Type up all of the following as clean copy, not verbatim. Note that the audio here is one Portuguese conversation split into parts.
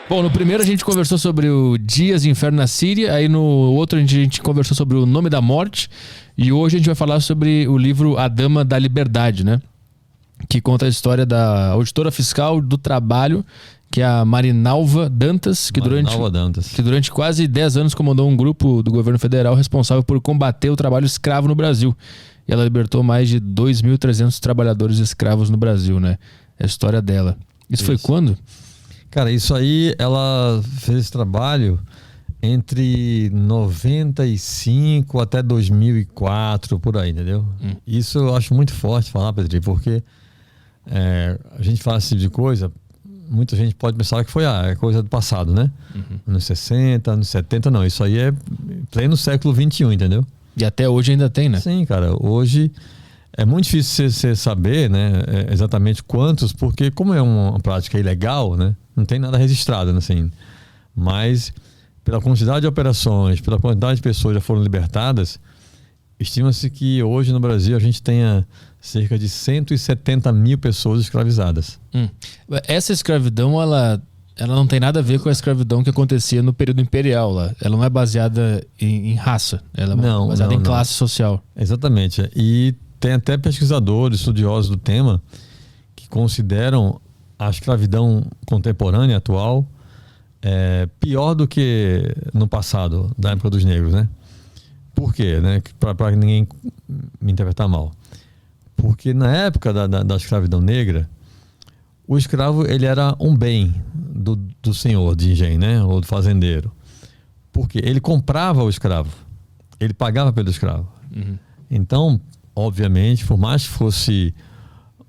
Bom, no primeiro a gente conversou sobre o Dias de Inferno na Síria, aí no outro a gente conversou sobre o Nome da Morte, e hoje a gente vai falar sobre o livro A Dama da Liberdade, né? Que conta a história da auditora fiscal do trabalho, que é a Marinalva Dantas, que durante quase 10 anos comandou um grupo do governo federal responsável por combater o trabalho escravo no Brasil. E ela libertou mais de 2.300 trabalhadores escravos no Brasil, né? É a história dela. Isso foi quando? Cara, isso aí, ela fez esse trabalho entre 95 até 2004, por aí, entendeu? Isso eu acho muito forte falar, Pedrinho, porque a gente fala esse tipo de coisa, muita gente pode pensar que foi é coisa do passado, né? Anos 60, anos 70, não. Isso aí é pleno século XXI, entendeu? E até hoje ainda tem, né? Sim, cara. Hoje é muito difícil você saber, né, exatamente quantos, porque como é uma prática ilegal, né, não tem nada registrado, né, assim. Mas pela quantidade de operações, pela quantidade de pessoas que já foram libertadas, estima-se que hoje no Brasil a gente tenha cerca de 170 mil pessoas escravizadas. Essa escravidão, ela não tem nada a ver com a escravidão que acontecia no período imperial lá. Ela não é baseada em raça, ela é baseada em classe social. Exatamente. E tem até pesquisadores, estudiosos do tema, que consideram a escravidão contemporânea, atual, pior do que no passado, da época dos negros, né? Por quê? Né? Para ninguém me interpretar mal. Porque na época da escravidão negra, o escravo ele era um bem do senhor de engenho, né? Ou do fazendeiro. Porque ele comprava o escravo, ele pagava pelo escravo. Então, obviamente, por mais que fosse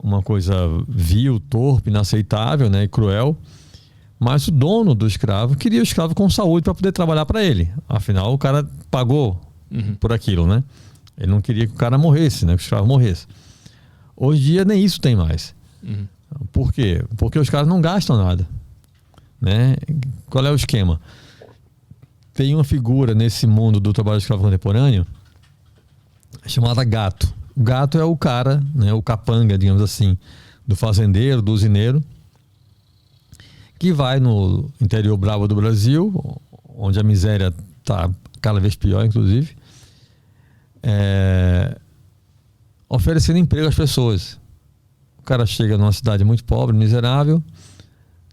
uma coisa vil, torpe, inaceitável, né, e cruel, mas o dono do escravo queria o escravo com saúde para poder trabalhar para ele. Afinal, o cara pagou por aquilo, né? Ele não queria que o cara morresse, né, que o escravo morresse. Hoje em dia nem isso tem mais. Por quê? Porque os caras não gastam nada, né? Qual é o esquema? Tem uma figura nesse mundo do trabalho escravo contemporâneo chamada gato. O gato é o cara, né, o capanga, digamos assim, do fazendeiro, do usineiro, que vai no interior bravo do Brasil, onde a miséria está cada vez pior, inclusive, oferecendo emprego às pessoas. O cara chega numa cidade muito pobre, miserável,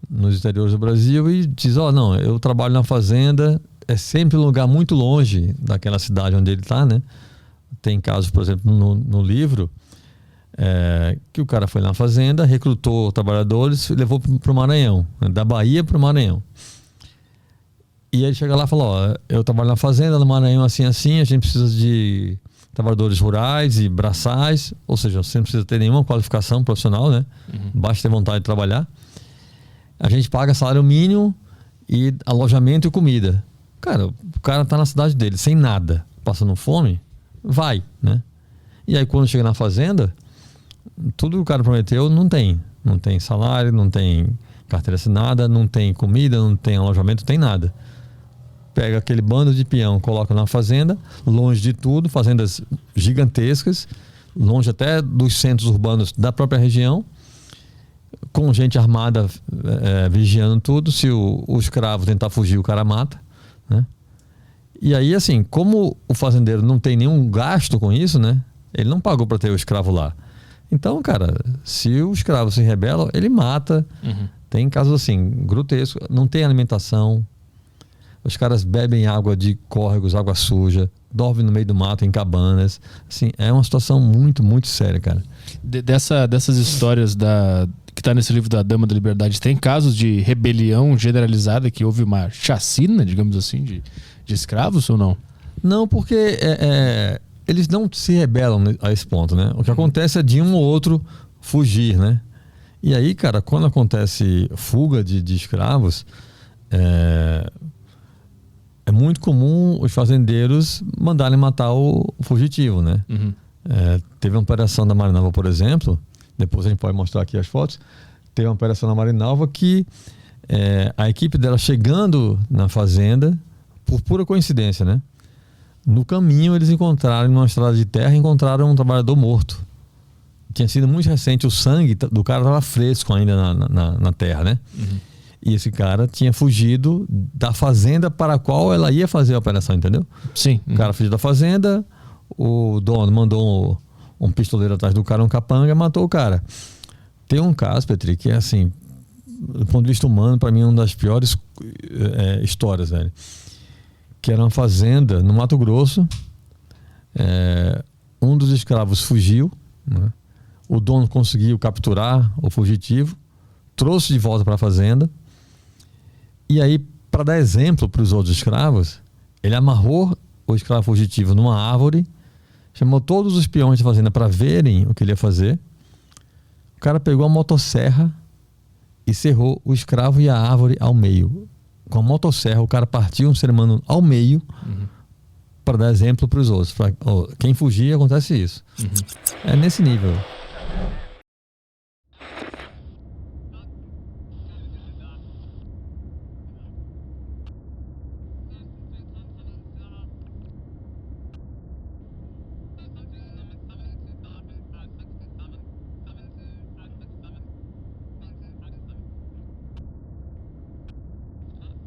nos interiores do Brasil, e diz, não, eu trabalho na fazenda, é sempre um lugar muito longe daquela cidade onde ele está, né? Tem casos, por exemplo, no livro, que o cara foi na fazenda, recrutou trabalhadores e levou para o Maranhão, né? Da Bahia para o Maranhão. E ele chega lá e fala, eu trabalho na fazenda, no Maranhão assim, a gente precisa de trabalhadores rurais e braçais, ou seja, você não precisa ter nenhuma qualificação profissional, né? Basta ter vontade de trabalhar. A gente paga salário mínimo e alojamento e comida. Cara, o cara tá na cidade dele, sem nada, passando fome, vai, né? E aí quando chega na fazenda, tudo que o cara prometeu não tem. Não tem salário, não tem carteira assinada, não tem comida, não tem alojamento, não tem nada. Pega aquele bando de peão, coloca na fazenda, longe de tudo, fazendas gigantescas, longe até dos centros urbanos da própria região, com gente armada vigiando tudo. Se o escravo tentar fugir, o cara mata, né? E aí, assim, como o fazendeiro não tem nenhum gasto com isso, né? Ele não pagou para ter o escravo lá. Então, cara, se o escravo se rebela, ele mata. Tem casos assim, grotescos, não tem alimentação. Os caras bebem água de córregos, água suja, dormem no meio do mato, em cabanas. Assim, é uma situação muito, muito séria, cara. Dessas histórias que está nesse livro da Dama da Liberdade, tem casos de rebelião generalizada, que houve uma chacina, digamos assim, de escravos ou não? Não, porque eles não se rebelam a esse ponto, né? O que acontece é de um ou outro fugir, né? E aí, cara, quando acontece fuga de escravos, é muito comum os fazendeiros mandarem matar o fugitivo, né? Teve uma operação da Marinalva, por exemplo, depois a gente pode mostrar aqui as fotos. Teve uma operação na Marinalva que a equipe dela chegando na fazenda, por pura coincidência, né? No caminho eles encontraram, numa estrada de terra, encontraram um trabalhador morto. Tinha sido muito recente, o sangue do cara estava fresco ainda na terra, né? E esse cara tinha fugido da fazenda para a qual ela ia fazer a operação, entendeu? Sim. O cara fugiu da fazenda, o dono mandou um pistoleiro atrás do cara, um capanga, e matou o cara. Tem um caso, Petri, que é assim, do ponto de vista humano, para mim é uma das piores histórias, velho. Que era uma fazenda no Mato Grosso. Um dos escravos fugiu, né? O dono conseguiu capturar o fugitivo, trouxe de volta para a fazenda. E aí, para dar exemplo para os outros escravos, ele amarrou o escravo fugitivo numa árvore, chamou todos os peões da fazenda para verem o que ele ia fazer. O cara pegou a motosserra e serrou o escravo e a árvore ao meio. Com a motosserra, o cara partiu um ser humano ao meio, para dar exemplo para os outros. Quem fugir, acontece isso. É nesse nível.